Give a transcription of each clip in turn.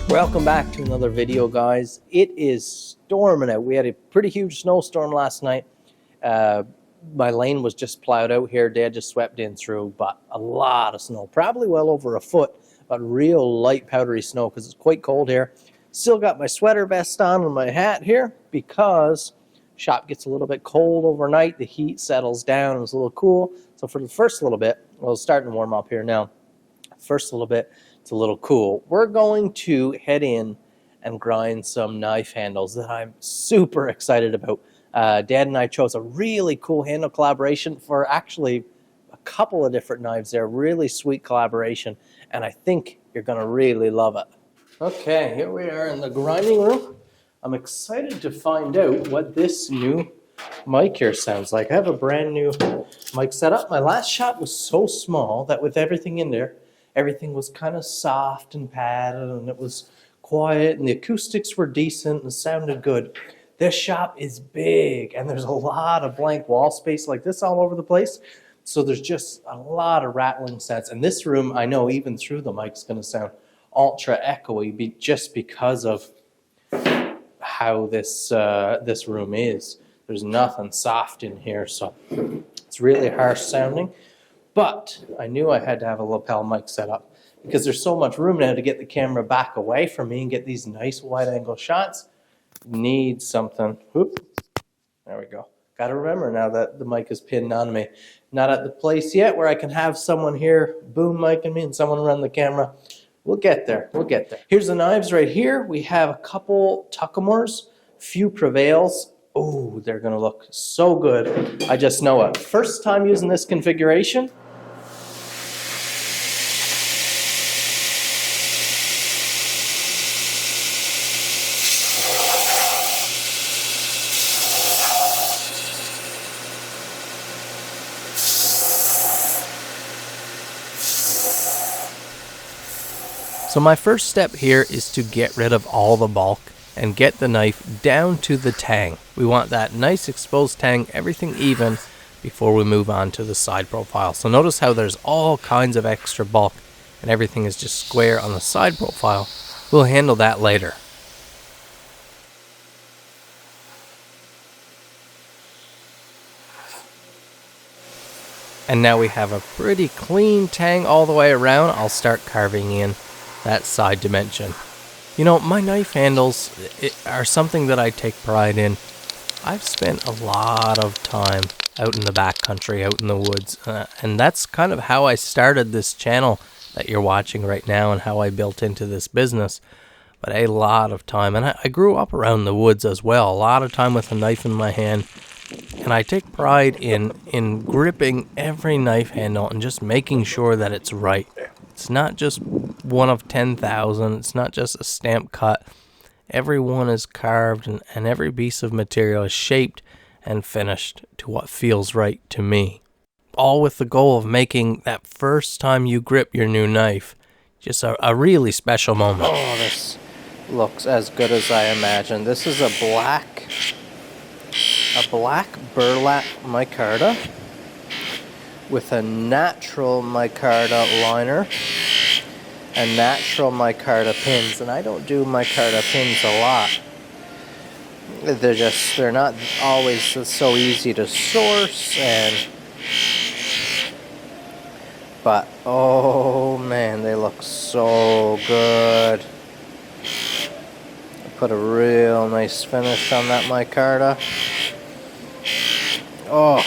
Welcome back to another video, guys. It is storming out. We had a pretty huge snowstorm last night. My lane was just plowed out here. Dad just swept in through, but a lot of snow, probably well over a foot, but real light powdery snow because it's quite cold here. Still got my sweater vest on and my hat here because shop gets a little bit cold overnight. The heat settles down and it's a little cool. So for the first little bit, well, it's starting to warm up here now. First little bit, it's a little cool. We're going to head in and grind some knife handles that I'm super excited about. Dad and I chose a really cool handle collaboration for actually a couple of different knives there. Really sweet collaboration, and I think you're going to really love it. Okay, here we are in the grinding room. I'm excited to find out what this new mic here sounds like. I have a brand new mic setup. My last shot was so small that with everything in there, everything was kind of soft and padded, and it was quiet, and the acoustics were decent and sounded good. This shop is big, and there's a lot of blank wall space like this all over the place. So there's just a lot of rattling sets. And this room, I know even through the mic's going to sound ultra echoey just because of how this room is. There's nothing soft in here, so it's really harsh sounding. But I knew I had to have a lapel mic set up because there's so much room now to get the camera back away from me and get these nice wide angle shots. Need something. Whoop. There we go. Got to remember now that the mic is pinned on me. Not at the place yet where I can have someone here boom micing me and someone run the camera. We'll get there. We'll get there. Here's the knives right here. We have a couple Tuckamores, few Prevails. Oh, they're going to look so good. I just know it. First time using this configuration. So my first step here is to get rid of all the bulk and get the knife down to the tang. We want that nice exposed tang, everything even, before we move on to the side profile. So notice how there's all kinds of extra bulk and everything is just square on the side profile. We'll handle that later. And now we have a pretty clean tang all the way around. I'll start carving in that side dimension. You know, my knife handles are something that I take pride in. I've spent a lot of time out in the backcountry, out in the woods, and that's kind of how I started this channel that you're watching right now and how I built into this business. But a lot of time, and I grew up around the woods as well, a lot of time with a knife in my hand, and I take pride in gripping every knife handle and just making sure that it's right. It's not just one of 10,000. It's not just a stamp cut. Every one is carved and every piece of material is shaped and finished to what feels right to me. All with the goal of making that first time you grip your new knife just a really special moment. Oh, this looks as good as I imagined. This is a black burlap micarta with a natural micarta liner and natural micarta pins. And I don't do micarta pins a lot. They're not always so easy to source, but oh man, they look so good. I put a real nice finish on that micarta. Oh,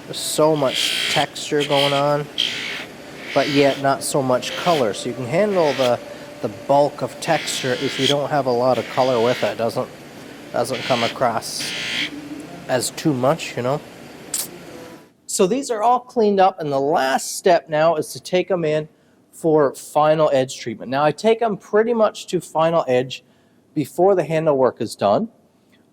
there's so much texture going on, but yet not so much color. So you can handle the bulk of texture if you don't have a lot of color with it. It doesn't come across as too much, you know. So these are all cleaned up, and the last step now is to take them in for final edge treatment. Now I take them pretty much to final edge before the handle work is done.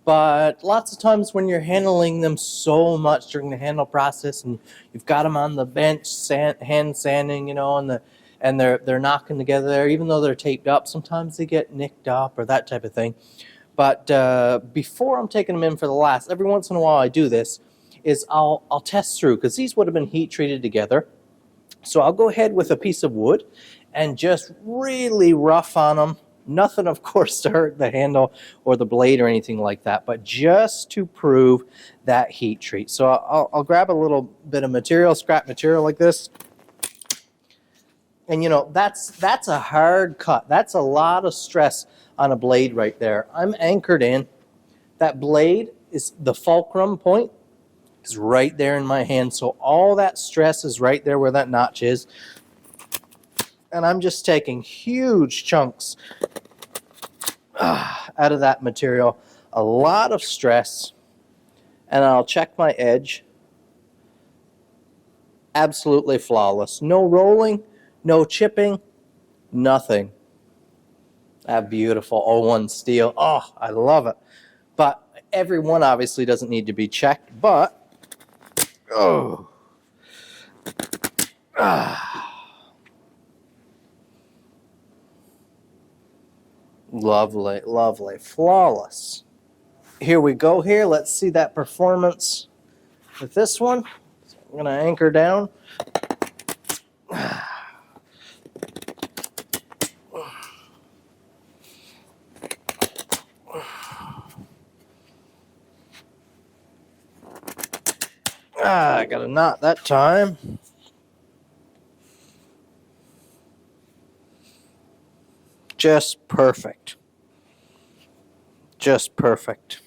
But lots of times when you're handling them so much during the handle process and you've got them on the bench hand sanding, you know, and they're knocking together there, even though they're taped up, sometimes they get nicked up or that type of thing. But before I'm taking them in for the last, every once in a while I do this, is I'll test through, because these would have been heat treated together. So I'll go ahead with a piece of wood and just really rough on them. Nothing, of course, to hurt the handle or the blade or anything like that, but just to prove that heat treat. So I'll grab a little bit of material, scrap material like this. And, you know, that's a hard cut. That's a lot of stress on a blade right there. I'm anchored in. That blade is the fulcrum point is right there in my hand. So all that stress is right there where that notch is. And I'm just taking huge chunks out of that material. A lot of stress. And I'll check my edge. Absolutely flawless. No rolling, no chipping, nothing. That beautiful O1 steel. Oh, I love it. But every one obviously doesn't need to be checked. But, oh. Lovely, lovely, flawless. Here we go here. Let's see that performance with this one. So I'm going to anchor down. I got a knot that time. Just perfect. Just perfect.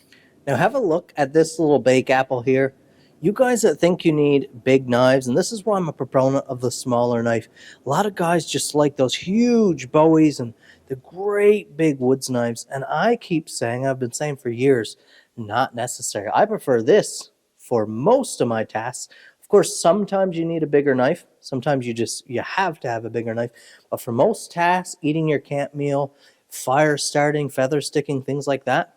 Now have a look at this little bake apple here. You guys that think you need big knives, and this is why I'm a proponent of the smaller knife. A lot of guys just like those huge Bowies and the great big woods knives. And I keep saying, I've been saying for years, not necessary. I prefer this for most of my tasks. Of course, sometimes you need a bigger knife. Sometimes you have to have a bigger knife. But for most tasks, eating your camp meal, fire starting, feather sticking, things like that,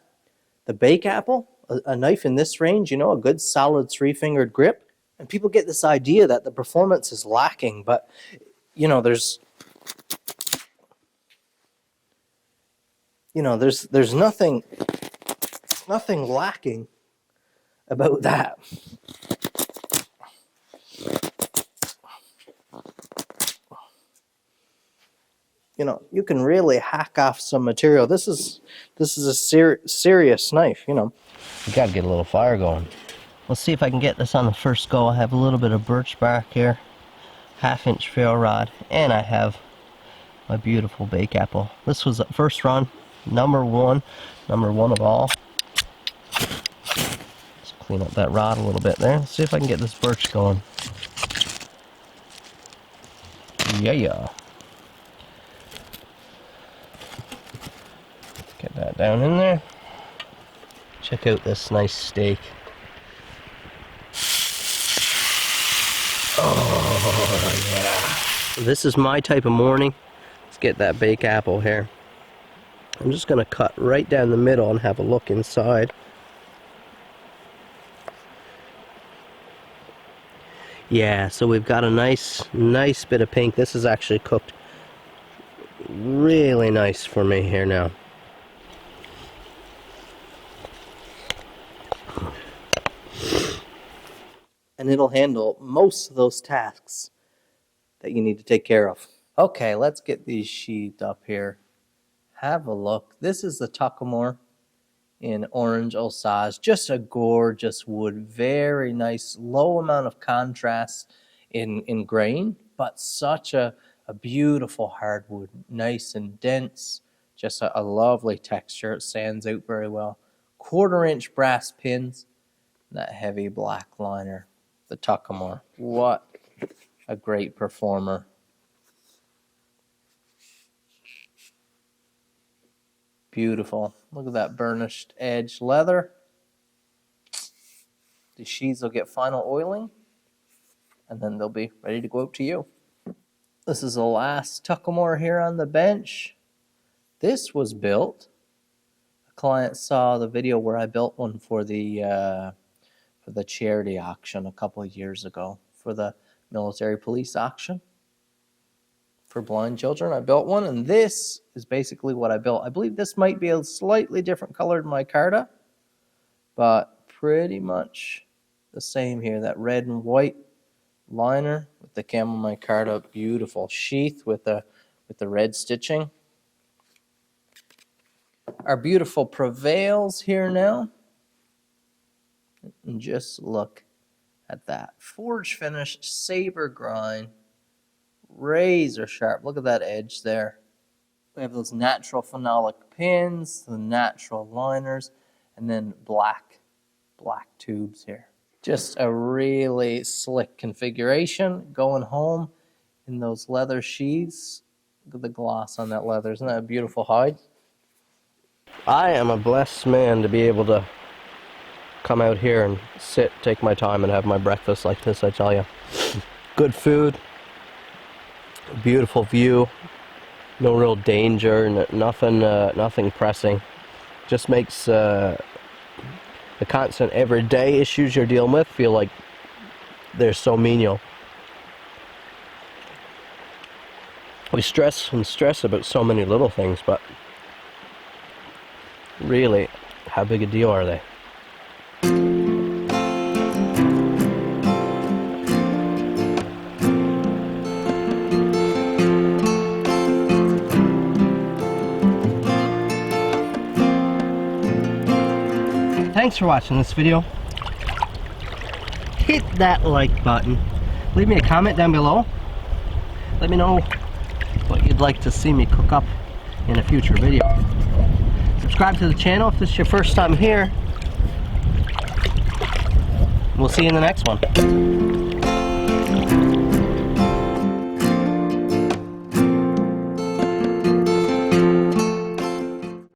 the bake apple, a knife in this range, you know, a good solid 3-fingered grip. And people get this idea that the performance is lacking, but, you know, there's nothing lacking about that. You know, you can really hack off some material. This is a serious knife, you know. You gotta get a little fire going. Let's see if I can get this on the first go. I have a little bit of birch bark here, 1/2-inch ferro rod, and I have my beautiful bake apple. This was the first run, number one of all. Let's clean up that rod a little bit there. Let's see if I can get this birch going. Yeah. Get that down in there. Check out this nice steak. Oh, yeah. This is my type of morning. Let's get that bake apple here. I'm just going to cut right down the middle and have a look inside. Yeah, so we've got a nice bit of pink. This is actually cooked really nice for me here now. And it'll handle most of those tasks that you need to take care of. Okay, let's get these sheathed up here. Have a look. This is the Tuckamore in orange Osage. Just a gorgeous wood. Very nice. Low amount of contrast in grain, but such a beautiful hardwood. Nice and dense. Just a lovely texture. It sands out very well. 1/4-inch brass pins. That heavy black liner. The Tuckamore. What a great performer. Beautiful. Look at that burnished edge leather. The sheaths will get final oiling, and then they'll be ready to go out to you. This is the last Tuckamore here on the bench. This was built. A client saw the video where I built one for the charity auction a couple of years ago, for the military police auction for blind children. I built one, and this is basically what I built. I believe this might be a slightly different color than micarta, but pretty much the same here. That red and white liner with the camel micarta. Beautiful sheath with the with the red stitching. Our beautiful prevails here now. And just look at that. Forge finish, saber grind, razor sharp. Look at that edge there. We have those natural phenolic pins, the natural liners, and then black tubes here. Just a really slick configuration. Going home in those leather sheaths. Look at the gloss on that leather. Isn't that a beautiful hide? I am a blessed man to be able to come out here and sit, take my time, and have my breakfast like this, I tell you. Good food, beautiful view, no real danger, nothing pressing. Just makes the constant everyday issues you're dealing with feel like they're so menial. We stress about so many little things, but really, how big a deal are they? Thanks for watching this video. Hit that like button. Leave me a comment down below. Let me know what you'd like to see me cook up in a future video. Subscribe to the channel if this is your first time here. We'll see you in the next one.